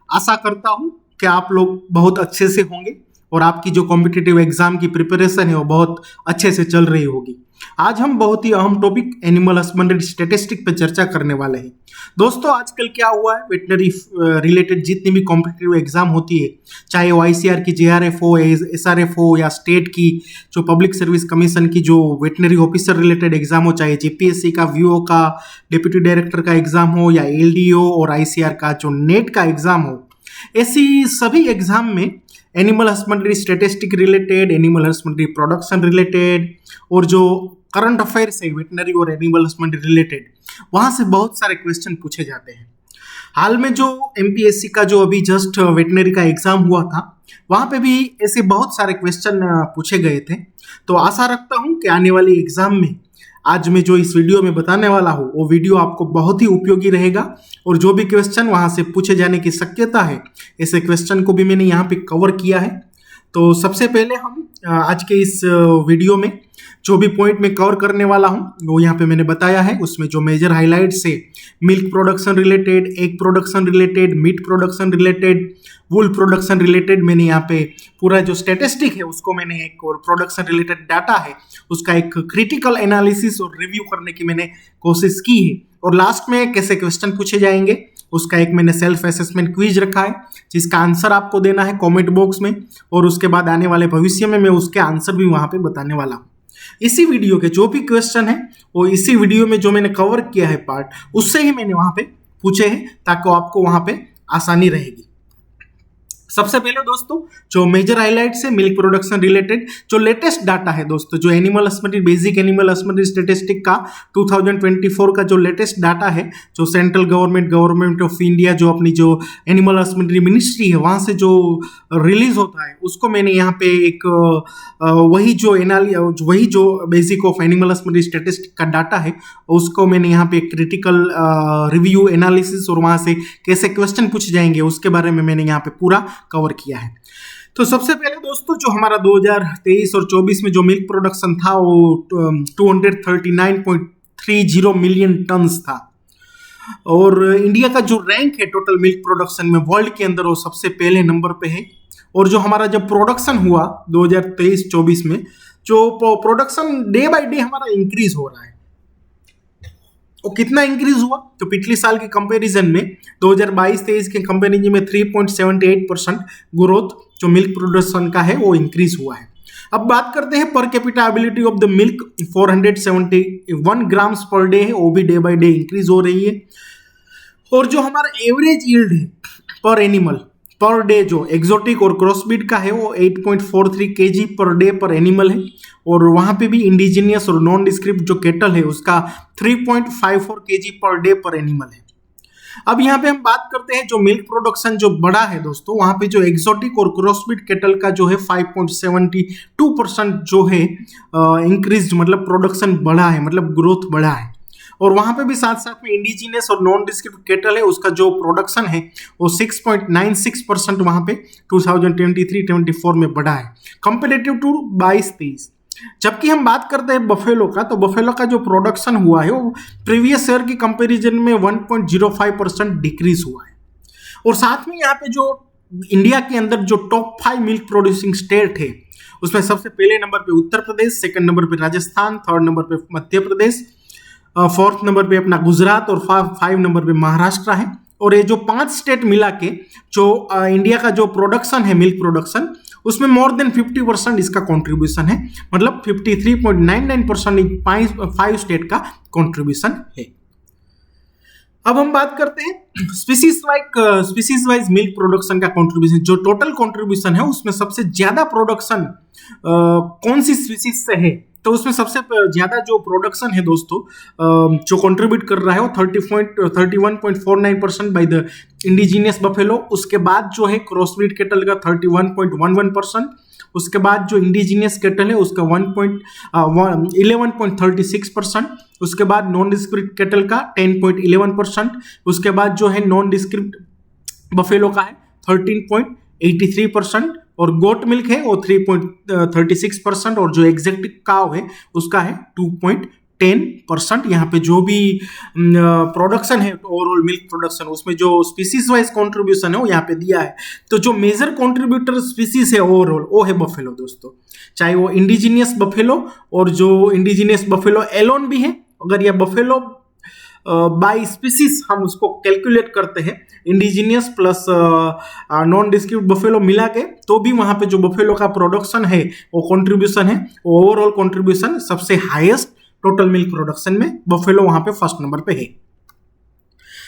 आशा करता हूँ कि आप लोग बहुत अच्छे से होंगे और आपकी जो कॉम्पिटिटिव एग्जाम की प्रिपरेशन है वो बहुत अच्छे से चल रही होगी। आज हम बहुत ही अहम टॉपिक एनिमल हस्बेंड्री स्टैटिस्टिक पे चर्चा करने वाले हैं। दोस्तों, आजकल क्या हुआ है, वेटनरी रिलेटेड जितनी भी कॉम्पिटिटिव एग्जाम होती है, चाहे वो आईसीआर की जेआरएफ हो, एसआरएफ हो, या स्टेट की जो पब्लिक सर्विस कमीशन की जो वेटनरी ऑफिसर रिलेटेड एग्जाम हो, चाहे जेपीएससी का, वीओ का, डिप्टी डायरेक्टर का एग्जाम हो, या एलडीओ और आईसीआर का जो नेट का एग्जाम हो, ऐसी सभी एग्जाम में animal husbandry statistic related, animal husbandry production related और जो करंट अफेयर्स है वेटनरी और एनिमल हस्बेंड्री रिलेटेड, वहां से बहुत सारे क्वेश्चन पूछे जाते हैं। हाल में जो एमपीएससी का जो अभी जस्ट वेटनरी का एग्जाम हुआ था, वहां पे भी ऐसे बहुत सारे क्वेश्चन पूछे गए थे। तो आशा रखता हूं कि आने वाली एग्जाम में आज मैं जो इस वीडियो में बताने वाला हूँ वो वीडियो आपको बहुत ही उपयोगी रहेगा और जो भी क्वेश्चन वहां से पूछे जाने की शक्यता है, ऐसे क्वेश्चन को भी मैंने यहाँ पे कवर किया है। तो सबसे पहले हम आज के इस वीडियो में जो भी पॉइंट में कवर करने वाला हूं वो यहाँ पे मैंने बताया है। उसमें जो मेजर हाइलाइट्स है, milk production related, egg production related, meat production related, वूल प्रोडक्शन रिलेटेड, मैंने यहाँ पे पूरा जो स्टैटिस्टिक है उसको मैंने एक, और प्रोडक्शन रिलेटेड डाटा है उसका एक क्रिटिकल एनालिसिस और रिव्यू करने की मैंने कोशिश की है। और लास्ट में कैसे क्वेश्चन पूछे जाएंगे उसका एक मैंने सेल्फ असेसमेंट क्विज रखा है, जिसका आंसर आपको देना है कमेंट बॉक्स में, और उसके बाद आने वाले भविष्य में मैं उसके आंसर भी वहां पे बताने वाला हूँ। इसी वीडियो के जो भी क्वेश्चन है वो इसी वीडियो में जो मैंने कवर किया है पार्ट, उससे ही मैंने वहां पे पूछे हैं ताकि आपको वहां पे आसानी रहेगी। सबसे पहले दोस्तों जो मेजर हाइलाइट्स है मिल्क प्रोडक्शन रिलेटेड, जो लेटेस्ट डाटा है दोस्तों, जो animal husbandry basic animal husbandry statistic का 2024 का जो लेटेस्ट डाटा है, जो सेंट्रल गवर्नमेंट ऑफ इंडिया जो अपनी जो एनिमल हस्बेंड्री मिनिस्ट्री है वहां से जो रिलीज होता है, उसको मैंने यहाँ पे एक वही जो basic of animal husbandry statistic का डाटा है उसको मैंने यहाँ पे क्रिटिकल रिव्यू एनालिसिस और वहां से कैसे क्वेश्चन पूछे जाएंगे उसके बारे में मैंने यहाँ पे पूरा कवर किया है। तो सबसे पहले दोस्तों जो हमारा 2023 और 24 में जो मिल्क प्रोडक्शन था वो 239.30 मिलियन टन्स था, और इंडिया का जो रैंक है टोटल मिल्क प्रोडक्शन में वर्ल्ड के अंदर वो सबसे पहले नंबर पे है। और जो हमारा जब प्रोडक्शन हुआ 2023-24 में, जो प्रोडक्शन डे बाय डे हमारा इंक्रीज हो रहा है, और कितना इंक्रीज हुआ तो पिछले साल के कंपैरिजन में 2022-23 के कंपैरिजन में 3.78% ग्रोथ जो मिल्क प्रोडक्शन का है वो इंक्रीज हुआ है। अब बात करते हैं per capita ability of the milk, 471 grams per day है, वो भी डे बाय डे इंक्रीज हो रही है। और जो हमारा एवरेज यील्ड है पर एनिमल पर डे जो एक्सोटिक और क्रॉसब्रीड का है वो 8.43 kg पर डे पर एनिमल है, और वहां पे भी इंडिजिनियस और नॉन डिस्क्रिप्ट जो केटल है उसका 3.54 kg पर डे पर एनिमल है। अब यहाँ पे हम बात करते हैं जो मिल्क प्रोडक्शन जो बड़ा है दोस्तों, वहां पे जो एक्सोटिक और क्रॉसब्रीड केटल का जो है 5.72% जो है इंक्रीज, मतलब प्रोडक्शन बढ़ा है, मतलब ग्रोथ बढ़ा है। और वहां पे भी साथ साथ में इंडिजिनियस और नॉन डिस्क्रिप्ट केटल है उसका जो प्रोडक्शन है वो 6.96% वहां पे 2023-24 में बढ़ा है कंपेरेटिव टू 22-23। जबकि हम बात करते हैं बफेलो का, तो बफेलो का जो प्रोडक्शन हुआ है वो प्रीवियस ईयर की कंपैरिजन में 1.05% डिक्रीज हुआ है। और साथ में यहाँ पे जो इंडिया के अंदर जो टॉप 5 मिल्क प्रोड्यूसिंग स्टेट है उसमें सबसे पहले नंबर पे उत्तर प्रदेश, सेकंड नंबर पे राजस्थान, थर्ड नंबर पे मध्य प्रदेश, फोर्थ नंबर पे अपना गुजरात और 5 नंबर पे महाराष्ट्र है। और ये जो 5 स्टेट मिला के जो इंडिया का जो प्रोडक्शन है मिल्क प्रोडक्शन, उसमें मोर देन 50% इसका कंट्रीब्यूशन है, मतलब 53.99% 5 स्टेट का कंट्रीब्यूशन है। अब हम बात करते हैं स्पीसीज वाइज मिल्क प्रोडक्शन का कंट्रीब्यूशन। जो टोटल कंट्रीब्यूशन है उसमें सबसे ज्यादा प्रोडक्शन कौन सी स्पीसीज से है, तो उसमें सबसे ज्यादा जो प्रोडक्शन है दोस्तों जो कंट्रीब्यूट कर रहा है वो 31.49% बाय द इंडिजिनियस बफेलो। उसके बाद जो है क्रॉसब्रीड केटल का 31.11%, उसके बाद जो इंडिजिनियस केटल है उसका 11.36%, उसके बाद नॉन डिस्क्रिप्ट केटल का 10.11%, उसके बाद जो है नॉन डिस्क्रिप्ट बफेलो का है 13.83%, और गोट मिल्क है वो 3.36%, और जो एग्जैक्ट काव है उसका है 10%। यहाँ पे जो भी प्रोडक्शन है ओवरऑल मिल्क प्रोडक्शन, उसमें जो स्पीसीज वाइज कंट्रीब्यूशन है वो यहाँ पे दिया है। तो जो मेजर कंट्रीब्यूटर स्पीसीज है ओवरऑल वो है बफेलो दोस्तों, चाहे वो इंडिजिनियस बफेलो और जो इंडिजिनियस बफेलो एलोन भी है। अगर यह बफेलो बाई स्पीसीज हम उसको कैलकुलेट करते हैं indigenous plus non discrete buffalo मिला के, तो भी वहां पे जो बफेलो का प्रोडक्शन है वो कंट्रीब्यूशन है, ओवरऑल कंट्रीब्यूशन सबसे हाईएस्ट टोटल मिल्क प्रोडक्शन में बफेलो वहां पे फर्स्ट नंबर पे है।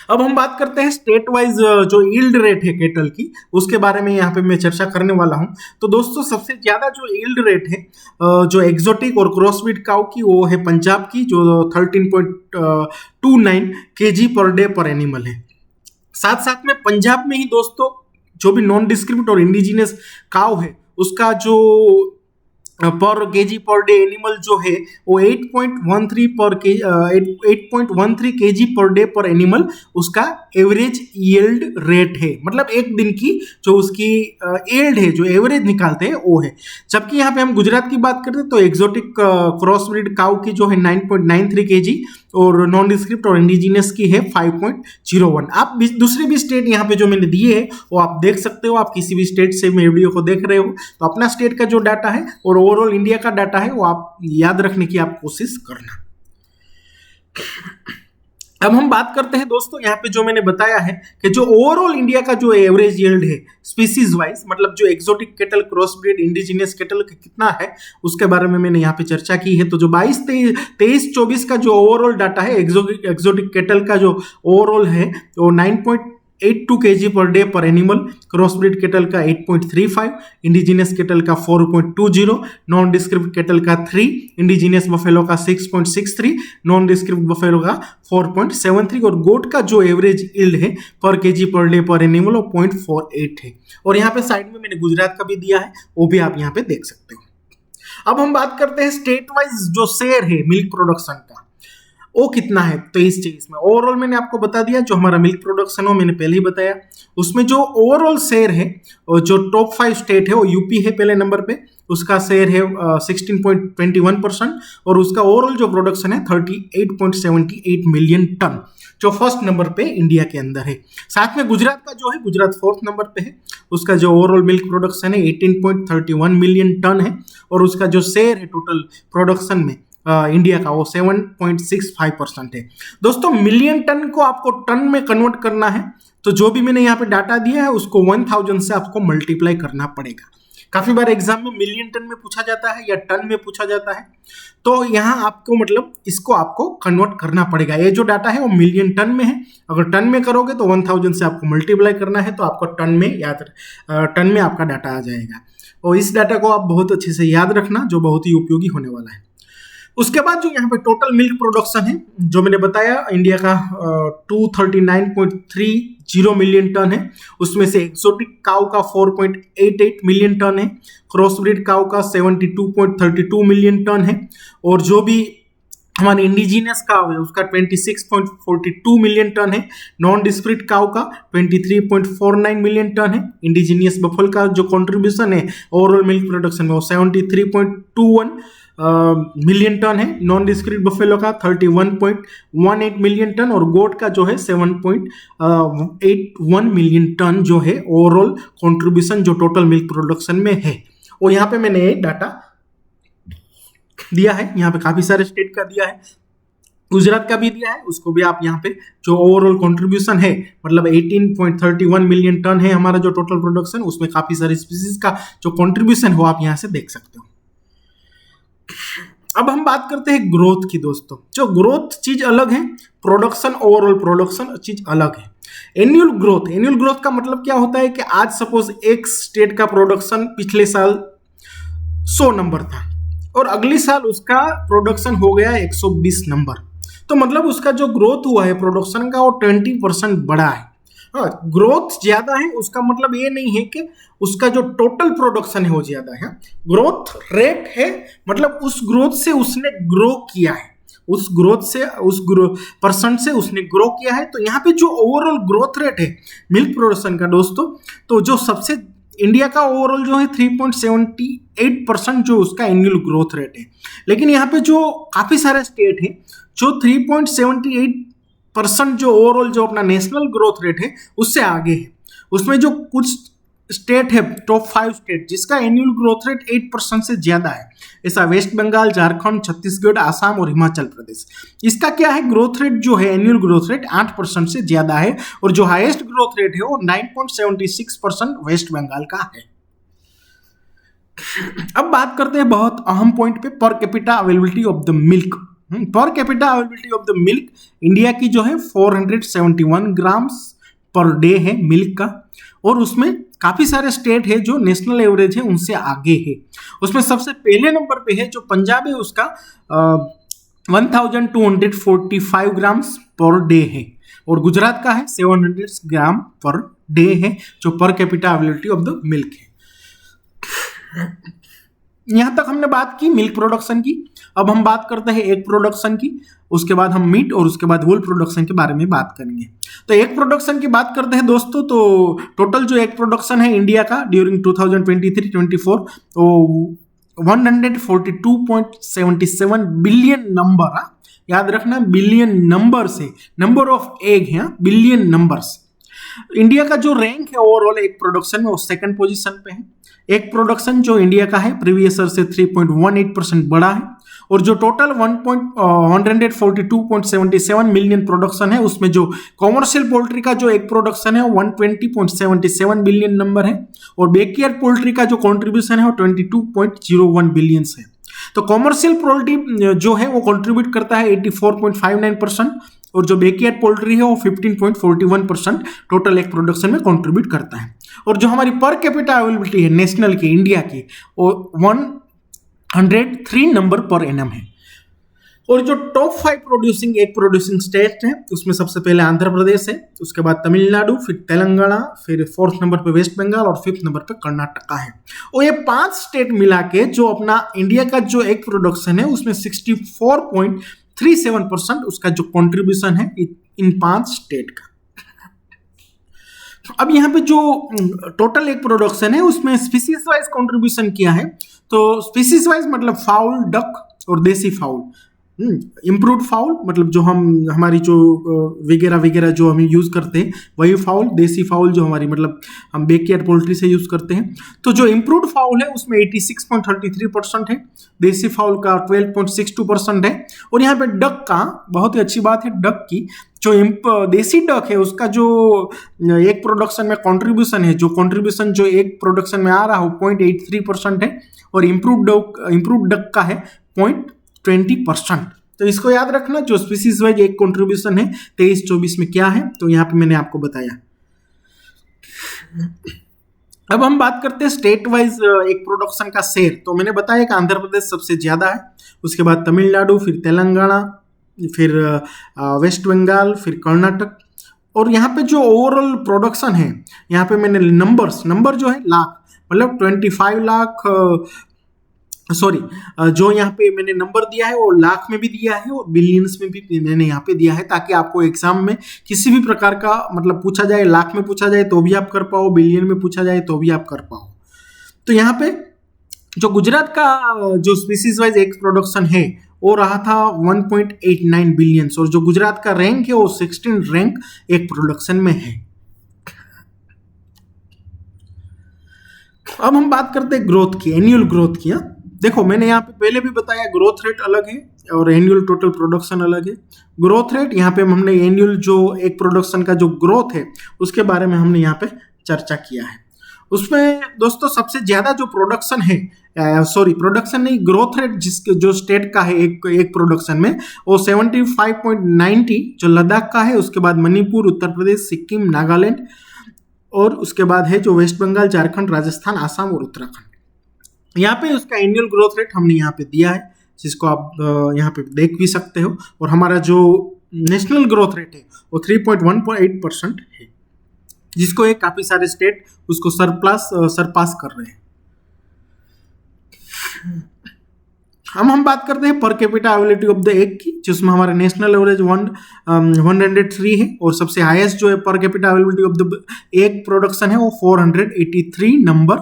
अब हम बात करते हैं स्टेट वाइज जो यील्ड रेट है केटल की, उसके बारे में यहाँ पे मैं चर्चा करने वाला हूँ। तो दोस्तों सबसे ज्यादा जो यील्ड रेट है जो एग्जोटिक और क्रॉसब्रीड काउ की, वो है पंजाब की जो 13.29 kg पर डे पर एनिमल है। साथ साथ में पंजाब में ही दोस्तों जो भी नॉन डिस्क्रिमिनेट और इंडिजिनियस काउ है उसका जो पर केजी पर डे एनिमल जो है वो 8.13 केजी पर डे पर एनिमल उसका एवरेज यील्ड रेट है, मतलब एक दिन की जो उसकी यील्ड है जो एवरेज निकालते हैं वो है। जबकि यहाँ पे हम गुजरात की बात करते हैं तो एक्सोटिक क्रॉसब्रीड काउ की जो है 9.93 केजी और नॉन डिस्क्रिप्ट और इंडिजिनियस की है 5.01। आप दूसरे भी स्टेट यहाँ पे जो मैंने दिए हैं वो आप देख सकते हो, आप किसी भी स्टेट से मेरे वीडियो को देख रहे हो तो अपना स्टेट का जो डाटा है और ओवरऑल इंडिया का डाटा है वो आप याद रखने की आप कोशिश करना। अब हम बात करते हैं दोस्तों यहाँ पे जो मैंने बताया है कि जो ओवरऑल इंडिया का जो एवरेज यील्ड है स्पीसीज वाइज, मतलब जो exotic kettle crossbreed indigenous kettle का कितना है उसके बारे में मैंने यहाँ पे चर्चा की है। तो जो 22-23-24 का जो ओवरऑल डाटा है एक्सोटिक केटल का जो ओवरऑल है वो 9.82 kg पर डे पर एनिमल, क्रॉसब्रीड केटल का 8.35, इंडिजिनियस केटल का 4.20, नॉन डिस्क्रिप्ट केटल का 3, इंडिजिनियस बफेलो का 6.63, नॉन डिस्क्रिप्ट बफेलो का 4.73 और गोट का जो एवरेज यील्ड है पर केजी पर डे पर एनिमल वो 0.48 है। और यहाँ पे साइड में मैंने गुजरात का भी दिया है, वो भी आप यहाँ पे देख सकते हो। अब हम बात करते हैं स्टेट वाइज जो शेयर है मिल्क प्रोडक्शन का वो कितना है 23-24 में। ओवरऑल मैंने आपको बता दिया जो हमारा मिल्क प्रोडक्शन हो, मैंने पहले ही बताया। उसमें जो ओवरऑल शेयर है जो टॉप 5 स्टेट है वो यूपी है पहले नंबर पे, उसका शेयर है 16.21% और उसका ओवरऑल जो प्रोडक्शन है 38.78 मिलियन टन जो फर्स्ट नंबर पे इंडिया के अंदर है। साथ में गुजरात का जो है, गुजरात फोर्थ नंबर पे है, उसका जो ओवरऑल मिल्क प्रोडक्शन है 18.31 मिलियन टन है और उसका जो शेयर है टोटल प्रोडक्शन में इंडिया का वो 7.65% है। दोस्तों मिलियन टन को आपको टन में कन्वर्ट करना है तो जो भी मैंने यहाँ पे डाटा दिया है उसको 1000 से आपको मल्टीप्लाई करना पड़ेगा। काफी बार एग्जाम में मिलियन टन में पूछा जाता है या टन में पूछा जाता है, तो यहाँ आपको मतलब इसको आपको कन्वर्ट करना पड़ेगा। ये जो डाटा है वो मिलियन टन में है, अगर टन में करोगे तो 1000 से आपको मल्टीप्लाई करना है तो आपको टन में आपका डाटा आ जाएगा। और इस डाटा को आप बहुत अच्छे से याद रखना जो बहुत ही उपयोगी होने वाला है। उसके बाद जो यहाँ पे टोटल मिल्क प्रोडक्शन है जो मैंने बताया इंडिया का 239.30 मिलियन टन है, उसमें से एक्सोटिक काउ का 4.88 मिलियन टन है, क्रॉसब्रीड काउ का 72.32 मिलियन टन है और जो भी हमारे इंडिजिनियस काउ है उसका 26.42 मिलियन टन है, नॉन डिस्क्रीट काउ का 23.49 मिलियन टन है, इंडिजिनियस बफल का जो कंट्रीब्यूशन है ओवरऑल मिल्क प्रोडक्शन में वो 73.21 मिलियन टन है, नॉन डिस्क्रीट बफेलो का 31.18 मिलियन टन और गोट का जो है 7.81 मिलियन टन जो है ओवरऑल कंट्रीब्यूशन जो टोटल मिल्क प्रोडक्शन में है। और यहाँ पे मैंने डाटा दिया है, यहाँ पे काफी सारे स्टेट का दिया है, गुजरात का भी दिया है, उसको भी आप यहाँ पे जो ओवरऑल कंट्रीब्यूशन है मतलब 18.31 मिलियन टन है हमारा जो टोटल प्रोडक्शन, उसमें काफी सारे स्पीसीज का जो कंट्रीब्यूशन हो आप यहाँ से देख सकते हो। अब हम बात करते हैं ग्रोथ की। दोस्तों जो ग्रोथ चीज अलग है, प्रोडक्शन ओवरऑल प्रोडक्शन चीज अलग है। एनुअल ग्रोथ का मतलब क्या होता है कि आज सपोज एक स्टेट का प्रोडक्शन पिछले साल 100 नंबर था और अगले साल उसका प्रोडक्शन हो गया 120 नंबर, तो मतलब उसका जो ग्रोथ हुआ है प्रोडक्शन का वो 20% बढ़ा है। ग्रोथ ज्यादा है उसका मतलब ये नहीं है कि उसका जो टोटल प्रोडक्शन है वो ज्यादा है, ग्रोथ रेट है मतलब उस ग्रोथ से उसने ग्रो किया है, उस ग्रोथ से उस परसेंट से उसने ग्रो किया है। तो यहाँ पे जो ओवरऑल ग्रोथ रेट है मिल्क प्रोडक्शन का दोस्तों, तो जो सबसे इंडिया का ओवरऑल जो है 3.78% जो उसका एनुअल ग्रोथ रेट है। लेकिन यहाँ पे जो काफ़ी सारे स्टेट है जो 3.78% जो ओवरऑल जो अपना नेशनल ग्रोथ रेट है उससे आगे है। उसमें जो कुछ स्टेट है टॉप 5 स्टेट जिसका एनुअल ग्रोथ रेट 8% से ज्यादा है, ऐसा वेस्ट बंगाल, झारखंड, छत्तीसगढ़, आसाम और हिमाचल प्रदेश। इसका क्या है, ग्रोथ रेट जो है एनुअल ग्रोथ रेट 8% से ज्यादा है और जो हाईएस्ट ग्रोथ रेट है वो 9.76% वेस्ट बंगाल का है। अब बात करते हैं बहुत अहम पॉइंट पे, पर capita availability of the milk. पर capita availability of the milk India की जो है 471 ग्राम्स पर डे है मिल्क का, और उसमें काफी सारे स्टेट है जो नेशनल एवरेज है उनसे आगे है। उसमें सबसे पहले नंबर पे है जो पंजाब है, उसका 1245 ग्राम्स पर डे है, और गुजरात का है 700 ग्राम पर डे है जो पर capita availability of the milk है। यहां तक हमने बात की मिल्क प्रोडक्शन की। अब हम बात करते हैं एग प्रोडक्शन की, उसके बाद हम मीट और उसके बाद वूल प्रोडक्शन के बारे में बात करेंगे। तो एग प्रोडक्शन की बात करते हैं दोस्तों, तो टोटल जो एग प्रोडक्शन है इंडिया का ड्यूरिंग 2023-24 तो 142.77 बिलियन नंबर, याद रखना बिलियन नंबर से, नंबर ऑफ एग है, बिलियन नंबर्स। इंडिया का जो रैंक है ओवरऑल एग प्रोडक्शन में वो सेकंड पोजीशन पे है। एग प्रोडक्शन जो इंडिया का है प्रीवियस ईयर से 3.18% बढ़ा है, और जो टोटल 142.77 मिलियन प्रोडक्शन है उसमें जो कॉमर्शियल पोल्ट्री का जो एग प्रोडक्शन है 120.77 बिलियन नंबर है, और बैकयार्ड पोल्ट्री का जो कंट्रीब्यूशन है वो 22.01 बिलियन है। तो कॉमर्शियल पोल्ट्री जो है वो कंट्रीब्यूट करता है 84.59%, और जो बैकयार्ड पोल्ट्री है वो 15.41% टोटल एग प्रोडक्शन में कंट्रीब्यूट करता है। और जो हमारी पर कैपिटा अवेलेबिलिटी है नेशनल की, इंडिया की, वो 103 नंबर पर एनम है। और जो top 5 producing egg producing state है उसमें सबसे पहले आंध्र प्रदेश है, उसके बाद तमिलनाडु, फिर तेलंगाना, फिर 4th नंबर पे वेस्ट बंगाल और 5th नंबर पे कर्नाटका है। और ये 5 स्टेट मिला के जो अपना इंडिया का जो एग प्रोडक्शन है उसमें 64.37% उसका जो कंट्रीब्यूशन है इन 5 स्टेट का। अब यहाँ पे जो टोटल एग प्रोडक्शन है उसमें स्पीसीज वाइज कंट्रीब्यूशन किया है, तो स्पीसीज वाइज मतलब फाउल, डक और देसी फाउल। इम्प्रूव्ड फाउल मतलब जो हमारी जो वगैरह वगैरह जो हम यूज़ करते हैं वही फाउल, देसी फाउल जो हमारी मतलब हम बैकयार्ड पोल्ट्री से यूज़ करते हैं। तो जो इम्प्रूव्ड फाउल है उसमें 86.33% है, देसी फाउल का 12.62% है, और यहाँ पे डक का बहुत ही अच्छी बात है, डक की जो देसी डक है उसका जो एक प्रोडक्शन में कंट्रीब्यूशन है, जो कंट्रीब्यूशन जो एक प्रोडक्शन में आ रहा है 0.83% है, और इम्प्रूव्ड डक का है 0.20%। तो इसको याद रखना, जो स्पीसीज वाइज एक कंट्रीब्यूशन है 23-24 में क्या है, तो यहाँ पे मैंने आपको बताया। अब हम बात करते हैं स्टेट वाइज एक प्रोडक्शन का शेयर। तो मैंने बताया कि आंध्र प्रदेश सबसे ज्यादा है, उसके बाद तमिलनाडु, फिर तेलंगाना, फिर वेस्ट बंगाल, फिर कर्नाटक। और यहाँ पे जो ओवरऑल प्रोडक्शन है, यहाँ पे मैंने नंबर जो है लाख, मतलब 25 लाख, जो यहाँ पे मैंने नंबर दिया है वो लाख में भी दिया है और बिलियंस में भी मैंने यहाँ पे दिया है, ताकि आपको एग्जाम में किसी भी प्रकार का मतलब पूछा जाए, लाख में पूछा जाए तो भी आप कर पाओ, बिलियन में पूछा जाए तो भी आप कर पाओ। तो यहाँ पे जो गुजरात का जो स्पीसीज वाइज एग प्रोडक्शन है वो रहा था 1.89 बिलियन, और जो गुजरात का रैंक है वो 16 रैंक एग प्रोडक्शन में है। अब हम बात करते हैं ग्रोथ की, एनुअल ग्रोथ की। देखो मैंने यहाँ पे पहले भी बताया ग्रोथ रेट अलग है और एनुअल टोटल प्रोडक्शन अलग है। ग्रोथ रेट यहाँ पे हमने एनुअल जो एक प्रोडक्शन का जो ग्रोथ है उसके बारे में हमने यहाँ पे चर्चा किया है। उसमें दोस्तों सबसे ज्यादा जो प्रोडक्शन है, प्रोडक्शन नहीं, ग्रोथ रेट जिसके जो स्टेट का है एक प्रोडक्शन में वो 75.90 जो लद्दाख का है, उसके बाद मणिपुर, उत्तर प्रदेश, सिक्किम, नागालैंड, और उसके बाद है जो वेस्ट बंगाल, झारखंड, राजस्थान, आसाम और उत्तराखंड। यहाँ पे उसका एनुअल ग्रोथ रेट हमने यहाँ पे दिया है, जिसको आप यहाँ पे देख भी सकते हो। और हमारा जो नेशनल ग्रोथ रेट है वो 3.18% है, जिसको एक काफी सारे स्टेट उसको सरपास कर रहे हैं। हम बात करते हैं per capita availability of the egg की, जिसमें हमारा नेशनल एवरेज 103 है और सबसे हाईएस्ट जो है per capita availability of the egg production है वो 483 नंबर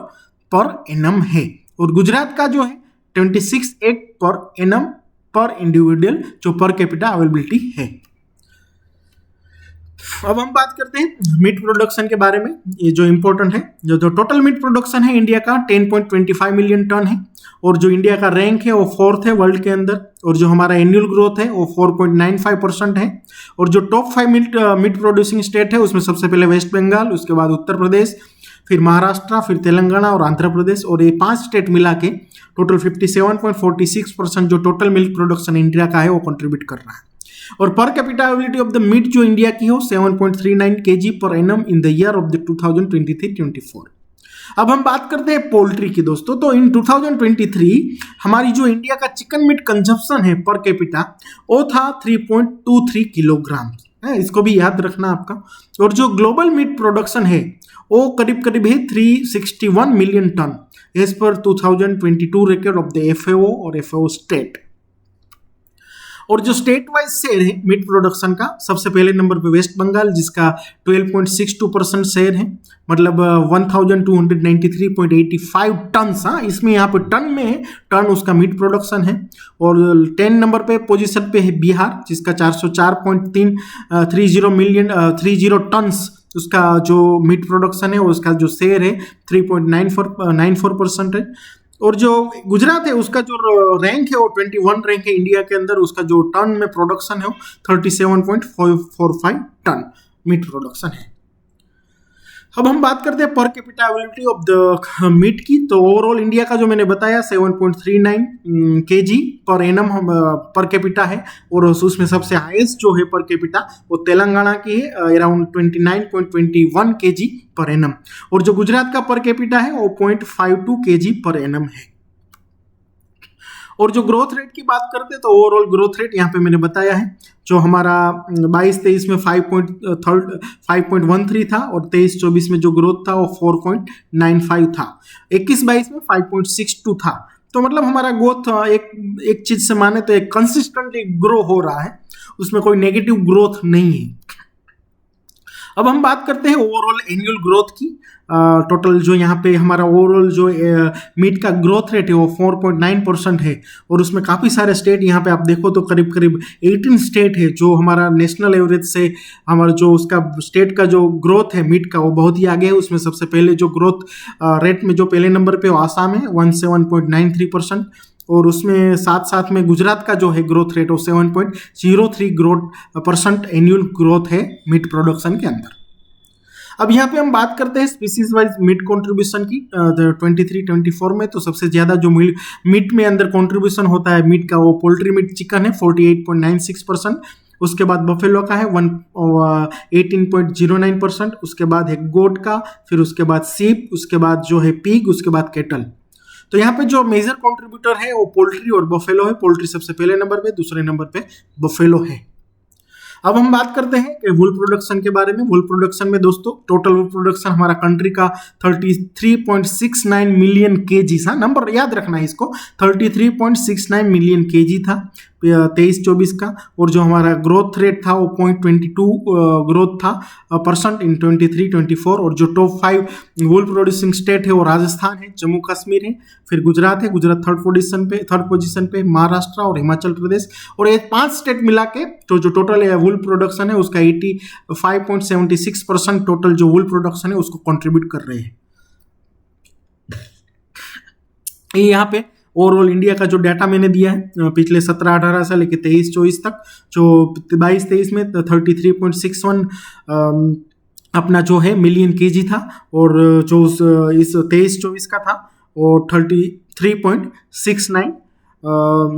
पर एनम है। और गुजरात का जो है 26 एग पर एनम पर इंडिविजुअल जो पर कैपिटा अवेलेबिलिटी है। अब हम बात करते हैं मीट प्रोडक्शन के बारे में, ये जो इम्पोर्टेंट है, जो टोटल मीट प्रोडक्शन है इंडिया का 10.25 मिलियन टन है और जो इंडिया का रैंक है वो 4th है वर्ल्ड के अंदर, और जो हमारा एनुअल ग्रोथ है वो 4.95% है। और जो टॉप 5 मीट प्रोड्यूसिंग स्टेट है उसमें सबसे पहले वेस्ट बंगाल, उसके बाद उत्तर प्रदेश, फिर महाराष्ट्र, फिर तेलंगाना और आंध्र प्रदेश, और ये 5 स्टेट मिला के टोटल 57.46% जो टोटल मिल्क प्रोडक्शन इंडिया का है वो कंट्रीब्यूट कर रहा है। और per capita availability of the meat जो इंडिया की हो 7.39 kg per annum in the year of the 2023-24। अब हम बात करते हैं पोल्ट्री की दोस्तों। तो इन 2023 हमारी जो इंडिया का चिकन मीट कंजप्शन है पर कैपिटा वो था 3.23 किलोग्राम है, इसको भी याद रखना आपका। और जो ग्लोबल मीट प्रोडक्शन है वो करीब करीब है 361 million ton as per 2022 record of the FAO और FAO स्टेट। और जो स्टेट वाइज शेयर है मीट प्रोडक्शन का, सबसे पहले नंबर पे वेस्ट बंगाल जिसका 12.62% शेयर है, मतलब 1293.85 टन। हाँ, इसमें यहाँ पे टन में है, टन उसका मीट प्रोडक्शन है। और 10 नंबर पे पोजीशन पे है बिहार जिसका 404.30 टन्स उसका जो मीट प्रोडक्शन है, उसका जो शेयर है 3.94% है। और जो गुजरात है उसका जो रैंक है वो 21 रैंक है इंडिया के अंदर, उसका जो टन में प्रोडक्शन है वो 37.45 टन मीट प्रोडक्शन है। अब हम बात करते हैं per capita availability of the meat की। तो ओवरऑल इंडिया का जो मैंने बताया 7.39 kg per annum per capita है, और उसमें सबसे हाईएस्ट जो है पर कैपिटा वो तेलंगाना की है अराउंड 29.21 kg पर एनम, और जो गुजरात का पर कैपिटा है वो 0.52 kg पर एनम है। और जो ग्रोथ रेट की बात करते हैं तो ओवरऑल ग्रोथ रेट यहाँ पे मैंने बताया है, जो हमारा 22-23 में 5.13 था और 23-24 में जो ग्रोथ था वो 4.95 था, 21-22 में 5.62 था। तो मतलब हमारा ग्रोथ एक चीज से माने तो एक कंसिस्टेंटली ग्रो हो रहा है, उसमें कोई नेगेटिव ग्रोथ नहीं है। अब हम बात करते हैं ओवरऑल एनुअल ग्रोथ की। टोटल जो यहाँ पे हमारा ओवरऑल जो मीट का ग्रोथ रेट है वो 4.9% है, और उसमें काफ़ी सारे स्टेट यहाँ पे आप देखो तो करीब करीब 18 स्टेट है जो हमारा नेशनल एवरेज से हमारा जो उसका स्टेट का जो ग्रोथ है मीट का वो बहुत ही आगे है। उसमें सबसे पहले जो ग्रोथ रेट में जो पहले नंबर पे वो आसाम है 17.93%, और उसमें साथ साथ में गुजरात का जो है ग्रोथ रेट वो 7.03 % एनुअल ग्रोथ है मीट प्रोडक्शन के अंदर। अब यहाँ पे हम बात करते हैं स्पीसीज वाइज मीट कंट्रीब्यूशन की 23-24 में। तो सबसे ज़्यादा जो मीट में अंदर कंट्रीब्यूशन होता है मीट का वो पोल्ट्री मीट चिकन है 48.96%, उसके बाद बफेलो का है 18.09%, उसके बाद है गोट का, फिर उसके बाद सीप, उसके बाद जो है पिग, उसके बाद केटल। तो यहाँ पे जो मेजर कंट्रीब्यूटर है वो पोल्ट्री और बफेलो है। पोल्ट्री सबसे पहले नंबर पे, दूसरे नंबर पे बफेलो है। अब हम बात करते हैं कि वूल प्रोडक्शन के बारे में। वूल प्रोडक्शन में दोस्तों टोटल वूल प्रोडक्शन हमारा कंट्री का 33.69 मिलियन केजी था, नंबर याद रखना है इसको, 33.69 मिलियन केजी था 23-24 का। और जो हमारा ग्रोथ रेट था वो 0.22 ग्रोथ था % इन 23-24। और जो टॉप 5 वूल प्रोड्यूसिंग स्टेट है वो राजस्थान है, जम्मू कश्मीर है, फिर गुजरात है, गुजरात थर्ड पोजीशन पे, महाराष्ट्र और हिमाचल प्रदेश। और ये 5 स्टेट मिला के तो जो टोटल वूल प्रोडक्शन है उसका 85.76% टोटल जो वूल प्रोडक्शन है उसको कंट्रीब्यूट कर रहे हैं। यहाँ पे ओवरऑल इंडिया का जो डाटा मैंने दिया है पिछले 17-18 से लेकर 23-24 तक, जो 22-23 में 33.61 अपना जो है मिलियन केजी था, और जो इस 23-24 का था वो 33.69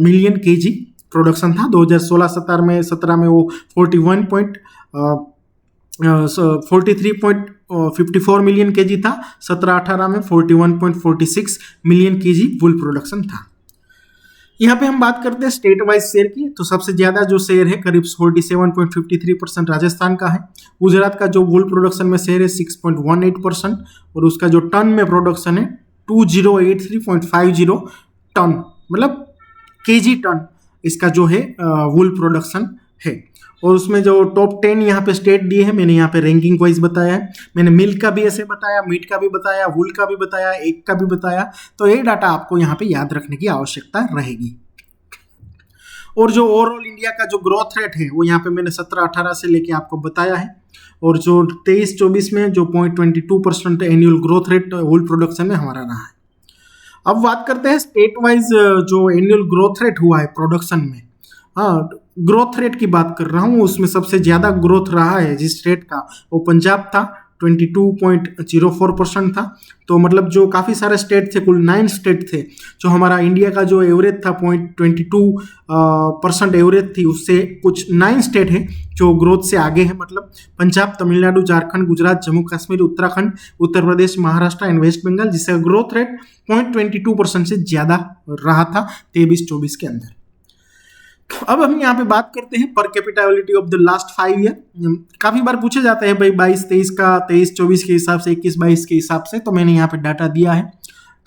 मिलियन केजी प्रोडक्शन था। 2016-17 में वो 43.54 मिलियन केजी था, 17-18 में 41.46 मिलियन केजी वूल प्रोडक्शन था। यहाँ पे हम बात करते हैं स्टेट वाइज शेयर की। तो सबसे ज़्यादा जो शेयर है करीब 47.53% राजस्थान का है। गुजरात का जो वूल प्रोडक्शन में शेयर है 6.18%, और उसका जो टन में प्रोडक्शन है 2083.50 टन, मतलब केजी टन इसका जो है वूल प्रोडक्शन है। और उसमें जो टॉप 10 यहाँ पे स्टेट दिए हैं, मैंने यहाँ पे रैंकिंग वाइज बताया है। मैंने मिल्क का भी ऐसे बताया, मीट का भी बताया, वूल का भी बताया, एग का भी बताया। तो ये डाटा आपको यहाँ पे याद रखने की आवश्यकता रहेगी। और जो ओवरऑल इंडिया का जो ग्रोथ रेट है वो यहाँ पे मैंने 17-18 से लेके आपको बताया है। और जो 23-24 में जो 0.22% एनुअल ग्रोथ रेट वूल प्रोडक्शन में हमारा रहा है। अब बात करते हैं स्टेट वाइज जो एनुअल ग्रोथ रेट हुआ है प्रोडक्शन में। हाँ, ग्रोथ रेट की बात कर रहा हूँ, उसमें सबसे ज़्यादा ग्रोथ रहा है जिस स्टेट का, वो पंजाब था, 22.04% था। तो मतलब जो काफ़ी सारे स्टेट थे, कुल 9 स्टेट थे, जो हमारा इंडिया का जो एवरेज था 0.22% एवरेज थी, उससे कुछ 9 स्टेट है जो ग्रोथ से आगे है। मतलब पंजाब, तमिलनाडु, झारखंड, गुजरात, जम्मू कश्मीर, उत्तराखंड, उत्तर प्रदेश, महाराष्ट्र एंड वेस्ट बंगाल, जिसका ग्रोथ रेट 0.22% से ज़्यादा रहा था 23-24 के अंदर। अब हम यहाँ पे बात करते हैं पर कैपिटलिटी ऑफ द लास्ट 5 ईयर। काफी बार पूछे जाते हैं भाई 22-23 का, 23-24 के हिसाब से, 21-22 के हिसाब से, तो मैंने यहाँ पे डाटा दिया है।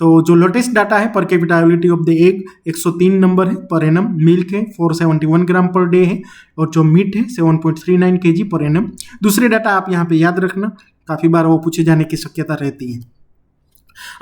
तो जो लेटेस्ट डाटा है पर कैपिटलिटी ऑफ द एग 103 नंबर है पर एनम, मिल्क है 471 ग्राम पर डे है, और जो मीट है 7.39 kg पर एनम। दूसरे डाटा आप यहाँ पे याद रखना, काफी बार वो पूछे जाने की शक्यता रहती है।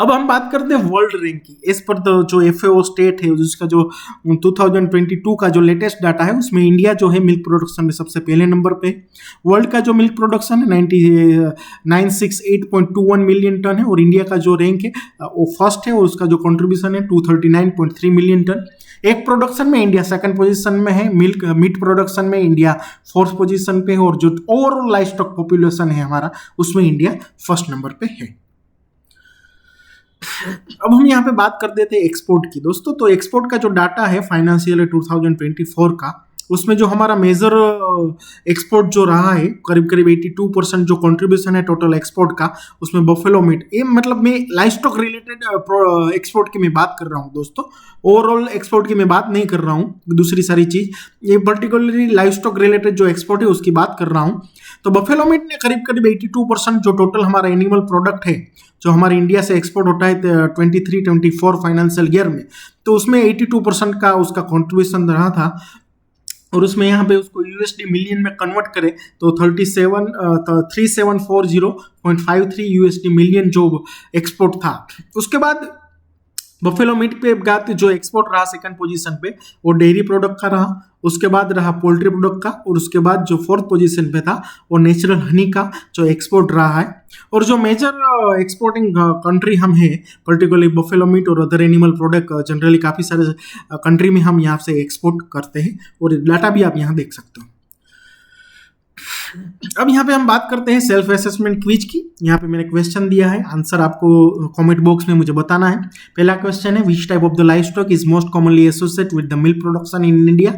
अब हम बात करते हैं वर्ल्ड रैंक की। इस पर तो जो FAO स्टेट है जिसका जो 2022 का जो लेटेस्ट डाटा है, उसमें इंडिया जो है मिल्क प्रोडक्शन में सबसे पहले नंबर पे। वर्ल्ड का जो मिल्क प्रोडक्शन है 968.21 मिलियन टन है, और इंडिया का जो रैंक है वो फर्स्ट है, और उसका जो कंट्रीब्यूशन है 239.3 मिलियन टन। एक प्रोडक्शन में इंडिया सेकंड पोजीशन में है, मीट प्रोडक्शन में इंडिया फोर्थ पोजीशन पे है, और जो ओवरऑल लाइव स्टॉक पॉपुलेशन है हमारा, उसमें इंडिया फर्स्ट नंबर पे है। अब हम यहाँ पे बात कर देते हैं एक्सपोर्ट की दोस्तों। तो एक्सपोर्ट का जो डाटा है फाइनेंशियल 2024 का, उसमें जो हमारा मेजर एक्सपोर्ट जो रहा है करीब करीब 82% जो कंट्रीब्यूशन है टोटल एक्सपोर्ट का, उसमें बफेलो मीट, ये मतलब मैं लाइव स्टॉक रिलेटेड एक्सपोर्ट की मैं बात कर रहा हूँ दोस्तों, ओवरऑल एक्सपोर्ट की मैं बात नहीं कर रहा हूँ दूसरी सारी चीज, ये पर्टिकुलरली लाइव स्टॉक रिलेटेड जो एक्सपोर्ट है उसकी बात कर रहा हूँ। तो बफेलो मीट ने करीब करीब 82% जो टोटल हमारा एनिमल प्रोडक्ट है जो हमारे इंडिया से एक्सपोर्ट होता है 23-24 फाइनेंशियल ईयर में, तो उसमें 82% का उसका कंट्रीब्यूशन रहा था। और उसमें यहाँ पे उसको USD मिलियन में कन्वर्ट करें तो 3740.53 USD मिलियन जो एक्सपोर्ट था। उसके बाद बफेलो मीट पे बात जो एक्सपोर्ट रहा सेकंड पोजीशन पे, वो डेयरी प्रोडक्ट का रहा, उसके बाद रहा पोल्ट्री प्रोडक्ट का, और उसके बाद जो फोर्थ पोजीशन पे था वो नेचुरल हनी का जो एक्सपोर्ट रहा है। और जो मेजर एक्सपोर्टिंग कंट्री हम है पर्टिकुलरली बफेलो मीट और अदर एनिमल प्रोडक्ट जनरली काफ़ी सारे कंट्री में हम यहाँ से एक्सपोर्ट करते हैं, और डाटा भी आप यहाँ देख सकते हो। अब यहाँ पे हम बात करते हैं सेल्फ असेसमेंट क्विज की। यहाँ पे मैंने क्वेश्चन दिया है, आंसर आपको कमेंट बॉक्स में मुझे बताना है। पहला क्वेश्चन है which type of the live stock is most commonly associate with the milk production in India.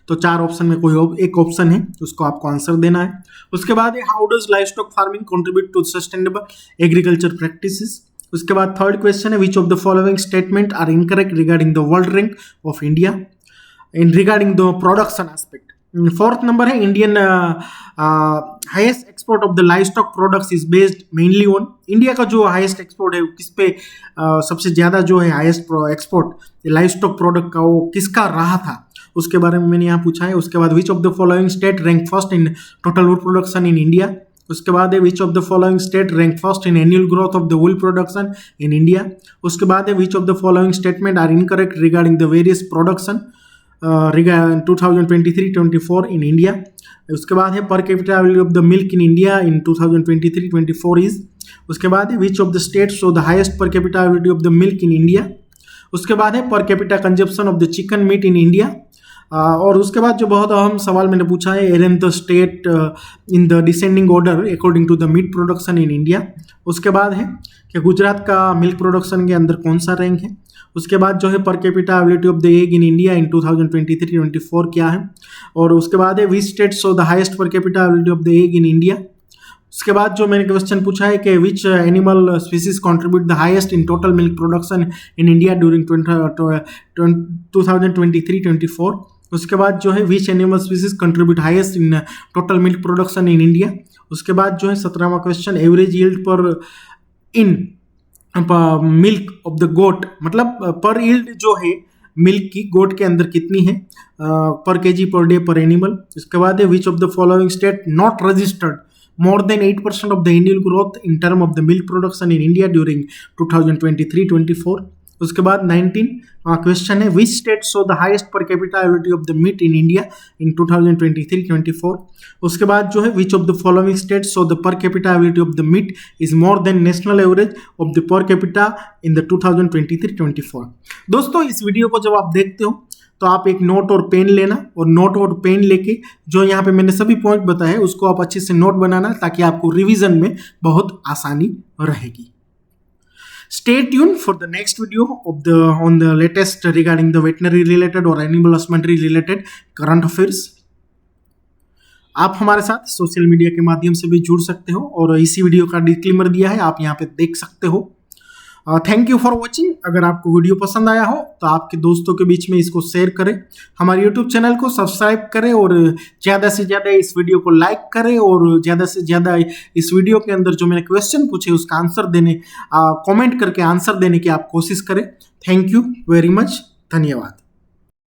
तो 4 ऑप्शन में कोई एक ऑप्शन है, उसको आपको आंसर देना है। उसके बाद है how does livestock farming contribute to sustainable agriculture practices. उसके बाद थर्ड क्वेश्चन है which of the following statement are incorrect regarding the world rank of India in regarding the production aspect. Fourth number है Indian highest export of the livestock products is based mainly on. India का जो highest export है किस पे सबसे ज्यादा जो है highest export live stock product का वो किसका रहा था, उसके बारे में मैंने यहाँ पूछा है। उसके बाद which of the following state rank first in total wood production in India. उसके बाद है which of the following state rank first in annual growth of the wool production in India. उसके बाद है which of the following statement are incorrect regarding the various production 2023-24 in India. उसके बाद है per capital of the milk in India in 2023-24 is. उसके बाद है which of the states show the highest per capital of the milk in India. उसके बाद है per capita consumption of the chicken meat in India. और उसके बाद जो बहुत अहम सवाल मैंने पूछा है arrange the state in the descending order according to the meat production in India. उसके बाद है कि गुजरात का मिल्क प्रोडक्शन के अंदर कौन सा रैंक है। उसके बाद जो है per capita ability of the egg in India in 2023-24 क्या है। और उसके बाद है which state show the highest per capita ability of the egg in India. उसके बाद जो मैंने क्वेश्चन पूछा है कि which animal species contribute the highest in total milk production in India during 2023-24। उसके बाद जो है which animal species contribute highest in total milk production in India. उसके बाद जो है 17वां क्वेश्चन एवरेज यील्ड पर इन मिल्क ऑफ द गोट, मतलब पर यील्ड जो है मिल्क की गोट के अंदर कितनी है पर केजी पर डे पर एनिमल। इसके बाद है which of the following state not registered more than 8% of the annual growth in term of the milk production in India during 2023-24। उसके बाद 19 क्वेश्चन है which state shows the highest per capita ability of the meat in India in 2023-24। उसके बाद जो है which of the following state shows the per capita ability of the meat is more than national average of the per capita in the 2023-24। दोस्तों इस video को जब आप देखते हो तो आप एक नोट और पेन लेना और नोट और पेन लेके जो यहाँ पे मैंने सभी पॉइंट बताए उसको आप अच्छे से नोट बनाना ताकि आपको रिवीजन में बहुत आसानी रहेगी। Stay tuned for the next video on the latest regarding the veterinary related or animal husbandry related current affairs। आप हमारे साथ सोशल मीडिया के माध्यम से भी जुड़ सकते हो और इसी वीडियो का डिस्क्लेमर दिया है आप यहाँ पे देख सकते हो। Thank you for watching. अगर आपको वीडियो पसंद आया हो तो आपके दोस्तों के बीच में इसको शेयर करें, हमारे यूट्यूब चैनल को सब्सक्राइब करें और ज़्यादा से ज़्यादा इस वीडियो को लाइक करें और ज़्यादा से ज़्यादा इस वीडियो के अंदर जो मैंने क्वेश्चन पूछे उसका आंसर देने कमेंट करके आंसर देने की आप कोशिश करें। थैंक यू वेरी मच, धन्यवाद।